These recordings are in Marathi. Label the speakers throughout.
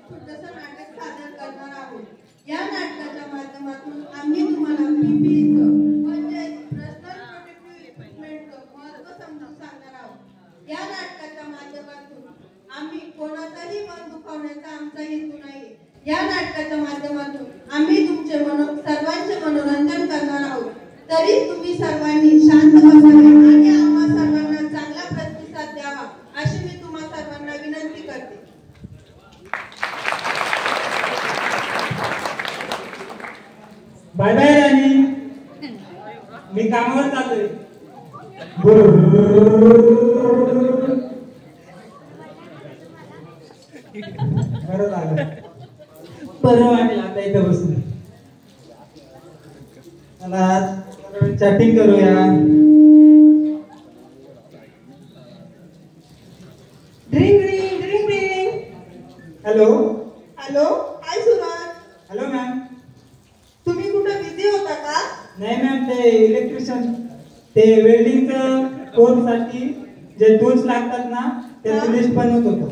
Speaker 1: छोटंसं नाटक सादर करणार आहोत. या नाटकाच्या माध्यमातून आम्ही तुम्हाला पीपीईचं म्हणजे पर्सनल प्रोटेक्टिव्ह इक्विपमेंटचं महत्त्व समजून सांगणार आहोत. या नाटकाच्या माध्यमातून आम्ही कोणाचाही मन दुखावण्याचा आमचा हेतू नाही. या नाटकाच्या माध्यमातून आम्ही तुमचे सर्वांचे मनोरंजन करणार आहोत. तरी तुम्ही सर्वांनी शांत बसावे आणि आम्हा सर्वांना चांगला प्रतिसाद द्यावा अशी मी तुम्हा सर्वांना विनंती करते.
Speaker 2: बाय बाय राणी, मी कामावर चाललोय. बरं झालं, बरं वाटेल आता इथं बसून. मला चॅटिंग करूया.
Speaker 1: Drink drink drink drink.
Speaker 2: Hello
Speaker 1: hello, hi Suraj.
Speaker 2: Hello ma'am.
Speaker 1: तुम्ही कुठे बिझी होता का?
Speaker 2: नाही मॅम, ते इलेक्ट्रिशियन ते वेल्डिंगचं कोर्ससाठी जे टूल्स लागतात ना त्याची लिस्ट बनवत होतो.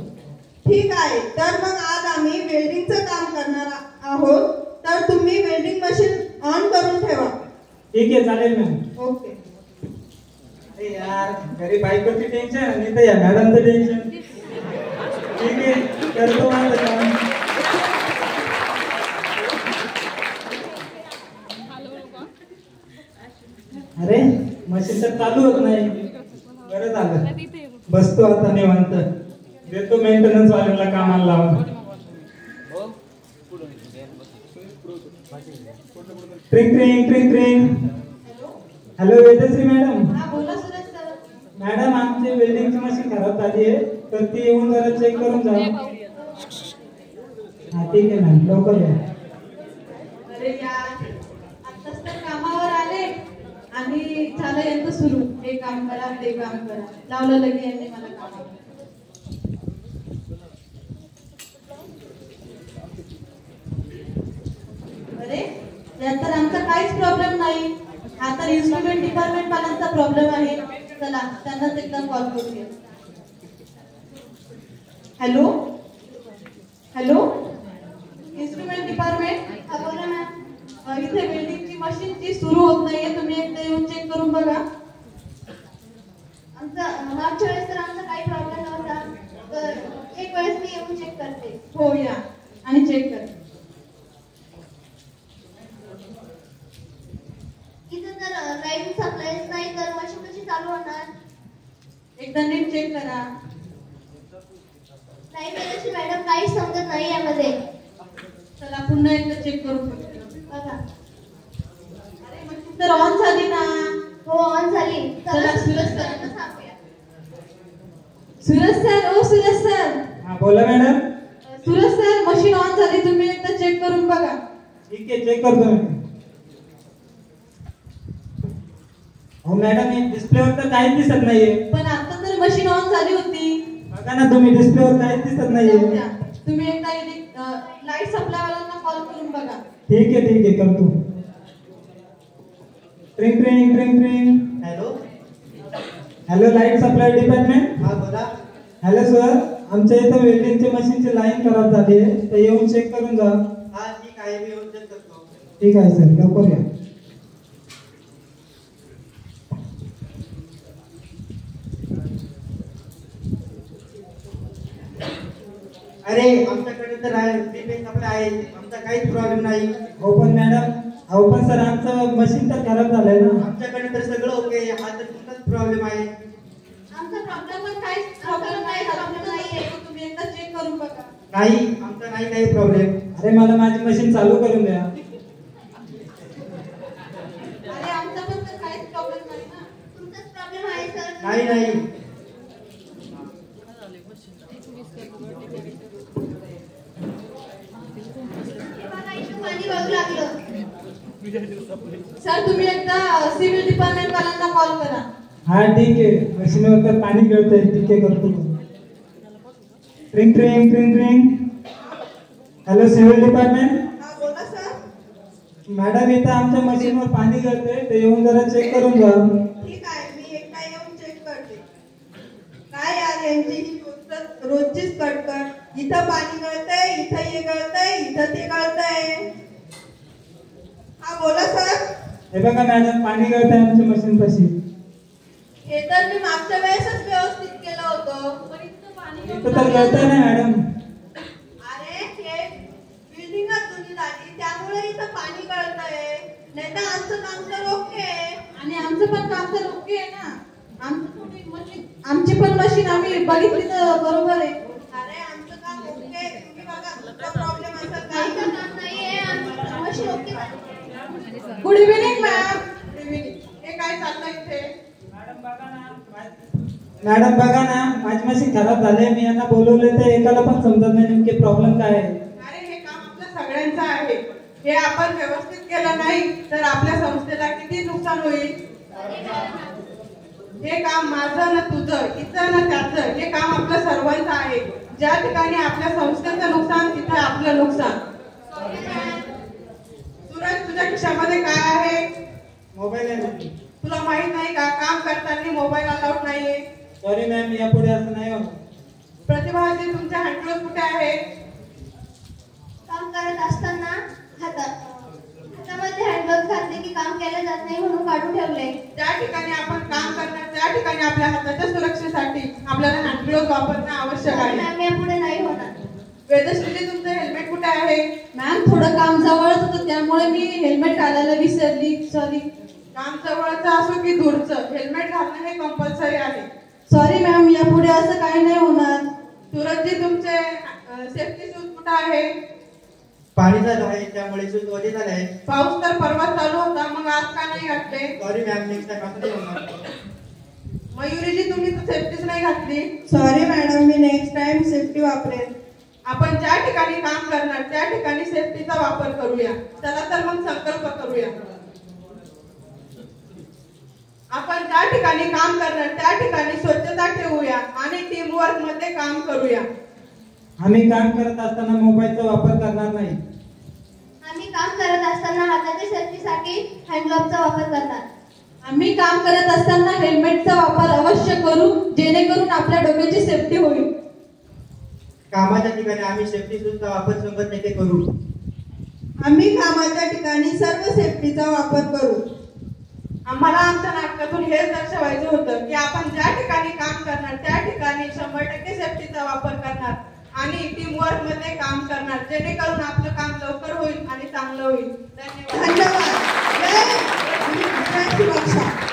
Speaker 1: ठीक आहे, तर मग आज आम्ही वेल्डिंगचं काम करणार आहोत. तर तुम्ही वेल्डिंग मशीन ऑन करून ठेवा.
Speaker 2: ठीक आहे, चालेल मॅम.
Speaker 1: ओके.
Speaker 2: अरे यार, घरी बायकोची टेन्शन आणि तर या मॅडमचं टेन्शन. ठीक आहे, करतो माझं काम. अरे मशीन तर चालू होत नाही. बरं झालं, बसतो आता निवांत. देतो मेंटेनन्स वाल्यांना कामाला लावून. ट्रिंग ट्रिंग ट्रिंग ट्रिंग. Hello Vedashree madam.
Speaker 1: हा, बोला सुरज सर.
Speaker 2: मॅडम, आमची वेल्डिंगची मशीन खराब झाली आहे, तर ती येऊन जरा चेक करून जा. हा ठीक आहे मॅम, लवकर या.
Speaker 1: अरे यार, आत्ताच तर कामावर आले आणि झालं यांचं सुरू. हे काम करा, ते काम करा. लावलं लगे यांनी मला कामावर. अरे, यात तर आमचा काहीच प्रॉब्लेम नाही. हा तर इन्स्ट्रुमेंट डिपार्टमेंट वाल्यांचा प्रॉब्लेम आहे. चला त्यांनाच एकदा कॉल करूया. Hello hello, instrument department. हा बोला मॅम. इथे वेल्डिंगची मशीन जी सुरू होत नाहीये, तुम्ही एकदा येऊन चेक करून बघा.
Speaker 3: आमचा मागच्या वेळेस तर आमचा काही प्रॉब्लेम नव्हता, तर एक वेळेस मी येऊन चेक करते.
Speaker 1: हो, या आणि चेक करा.
Speaker 3: इथं तर लाईट सप्लायच नाही, तर मशीन कशी चालू होणार?
Speaker 1: एकदा नीट चेक करा.
Speaker 3: नाही वेळेची मॅडम, काहीच समजत नाही यामध्ये.
Speaker 1: चला पुन्हा एकदा चेक करून
Speaker 3: बघा.
Speaker 1: अरे मशीन तर ऑन झाली ना.
Speaker 3: हो, ऑन झाली.
Speaker 1: चला
Speaker 3: सुरज सरांना सांगूया.
Speaker 1: सुरज सर, ओ सुरज सर.
Speaker 2: हा बोला madam.
Speaker 1: Suraj sir, machine on झाली, तुम्ही एकदा चेक करून बघा.
Speaker 2: ठीक आहे, चेक करतो मी. हो मॅडम, हे डिस्प्लेवर तर काहीच दिसत नाहीये.
Speaker 1: पण आता तर मशीन ऑन झाली होती.
Speaker 2: बघा ना तुम्ही, डिस्प्लेवर काहीच दिसत नाहीये.
Speaker 1: तुम्ही एकदा लाईट सप्लाय वाल्यांना कॉल करून बघा.
Speaker 2: ठीक आहे करतो. ट्रिंग ट्रिंग ट्रिंग ट्रिंग.
Speaker 4: Hello
Speaker 2: hello, light supply department.
Speaker 4: हा बोला.
Speaker 2: हॅलो सर, आमच्या इथं वेल्डिंगची मशीनची लाईन खराब झाली आहे, तर येऊन चेक करून जा.
Speaker 4: हा ठीक आहे, मी येऊन चेक करतो.
Speaker 2: ठीक आहे सर, लवकर या.
Speaker 4: अरे आमच्याकडे तर आहे, सप्लाय आहे, आमचा काहीच प्रॉब्लेम नाही.
Speaker 2: हो पण मॅडम, अहो पण सर आमचं मशीन तर खराब झालंय ना.
Speaker 4: आमच्याकडे तर सगळं ओके, हा तर तुमचाच प्रॉब्लेम आहे.
Speaker 3: आमचा प्रॉब्लेम पण काहीच प्रॉब्लेम नाहीये.
Speaker 1: तुम्ही एकदा चेक करून बघा.
Speaker 4: नाही, आमचा नाही काही प्रॉब्लेम.
Speaker 2: अरे मला माझी मशीन चालू करून द्या.
Speaker 1: अरे आमचा पण तर काहीच प्रॉब्लेम नाही ना.
Speaker 3: तुमचाच प्रॉब्लेम आहे सर.
Speaker 4: नाही
Speaker 3: पाणी वाहू लागलं.
Speaker 1: सर, तुम्ही एकदा सिव्हिल डिपार्टमेंट वाल्यांना कॉल करा.
Speaker 2: हा ठीक आहे, मशीनवर तर पाणी गळतंय. ठीक आहे, करतो. ट्रिंग ट्रिंग ट्रिंग ट्रिंग. Hello civil department.
Speaker 1: हा, बोला सर.
Speaker 2: मॅडम, इथं आमच्या मशीनवर पाणी गळतंय, ते येऊन जरा चेक करून जा.
Speaker 1: ठीक आहे, मी एकदा येऊन चेक करते. काय यार, यांची ही रोजचीच कटकट. इथं पाणी गळतंय, इथं हे गळतंय, इथं ते गळतंय. हा बोला सर.
Speaker 2: हे बघा मॅडम, पाणी गळतंय आमच्या मशीन पाशी.
Speaker 1: हे तर मी मागच्या वेळेसच व्यवस्थित केलं होतं, पण इथं पाणी
Speaker 2: इथं तर गळतंय ना मॅडम.
Speaker 1: अरे हे बिल्डिंगच जुनी झाली त्यामुळे इथं पाणी गळतंय. नाही तर आमचं काम तर ओके आहे. आणि आमचं पण काम तर ओके आहे ना. आमची पण मशीन आम्ही बघितली तर बरोबर आहे. अरे आमचं काम ओके आहे. तुम्ही बघा तुमचा प्रॉब्लेम असेल काही
Speaker 3: काही काम नाहीये, आमची मशीन ओके झाली.
Speaker 1: Good evening ma'am. Good evening. हे काय चाललंय इथे?
Speaker 2: मॅडम बघा ना, माझी मशीन खराब झाली. मी यांना बोलवले तर एकाला पण समजत नाही नेमके प्रॉब्लेम काय आहे.
Speaker 1: अरे हे काम आपल्या सगळ्यांचं आहे. हे आपण व्यवस्थित केलं नाही तर आपल्या संस्थेला किती नुकसान होईल. हे काम माझं ना तुझं, इथं ना त्याचं, हे काम आपलं सर्वांचं आहे. ज्या ठिकाणी आपल्या संस्थेचं नुकसान तिथं आपलं नुकसान. सूरज तुझ्या खिशामध्ये काय आहे?
Speaker 2: मोबाईल आहे.
Speaker 1: तुला माहित नाही का काम करताना मोबाईल अलाउड नाहीये.
Speaker 2: सॉरी मॅम, यापुढे असं नाही होणार.
Speaker 1: प्रतिभाजी तुमचे हँडग्लोव्ह कुठे आहे?
Speaker 3: काम करत असताना हातामध्ये हँडग्लोव्ह घातले की काम केलं जात नाही म्हणून काढून ठेवले.
Speaker 1: ज्या ठिकाणी आपण काम करणार त्या ठिकाणी आपल्या हाताच्या सुरक्षेसाठी आपल्याला हँडग्लोव्ह वापरणं आवश्यक आहे.
Speaker 3: मॅम यापुढे नाही होणार.
Speaker 1: वेदश्री तुमचं हेल्मेट कुठे आहे?
Speaker 5: मॅम थोडं काम जवळच होतं त्यामुळे मी हेल्मेट घालायला विसरली. सॉरी.
Speaker 1: काम जवळचं असो की दूरचं हेल्मेट घालणं हे कंपल्सरी आहे.
Speaker 5: सॉरी मॅम, यापुढे असं काही नाही होणार.
Speaker 1: सूरजजी तुमचे सेफ्टी शूज कुठे आहे?
Speaker 4: पाणी झालं आहे त्यामुळे शूज ओले झाले आहे.
Speaker 1: पाऊस तर परवा चालू होता, मग आज का नाही घातले?
Speaker 4: सॉरी मॅम, नेक्स्ट टाइम असं नाही होणार.
Speaker 1: मयुरीजी तुम्ही तर सेफ्टीच नाही घातली.
Speaker 5: सॉरी मॅडम, मी नेक्स्ट टाइम सेफ्टी वापरेन.
Speaker 1: आपण ज्या ठिकाणी काम करणार त्या ठिकाणी सेफ्टीचा वापर करूया. चला तर मग संकल्प करूया. आपण ज्या ठिकाणी काम करणार त्या ठिकाणी स्वच्छता ठेवूया आणि टीमवर्क मध्ये काम करूया.
Speaker 2: आम्ही काम करत असताना मोबाईलचा वापर करणार नाही.
Speaker 3: आम्ही काम करत असताना हाताच्या सेफ्टीसाठी हँडग्लोव्हचा वापर करणार.
Speaker 5: आम्ही काम करत असताना हेल्मेटचा वापर अवश्य करू, जेणेकरून आपल्या डोक्याची सेफ्टी होईल.
Speaker 4: कामाच्या ठिकाणी आम्ही सेफ्टी शूजचा वापर 100% करू.
Speaker 1: आम्ही कामाच्या ठिकाणी सर्व सेफ्टीचा वापर करू. आम्हाला आमच्या नाटकातून हेच दर्शवायचं होतं की आपण ज्या ठिकाणी काम करणार त्या ठिकाणी 100% सेफ्टीचा वापर करणार आणि टीमवर्क मध्ये काम करणार, जेणेकरून आपलं काम लवकर होईल आणि चांगलं होईल. धन्यवाद.
Speaker 5: धन्यवाद. जय सुरक्षा.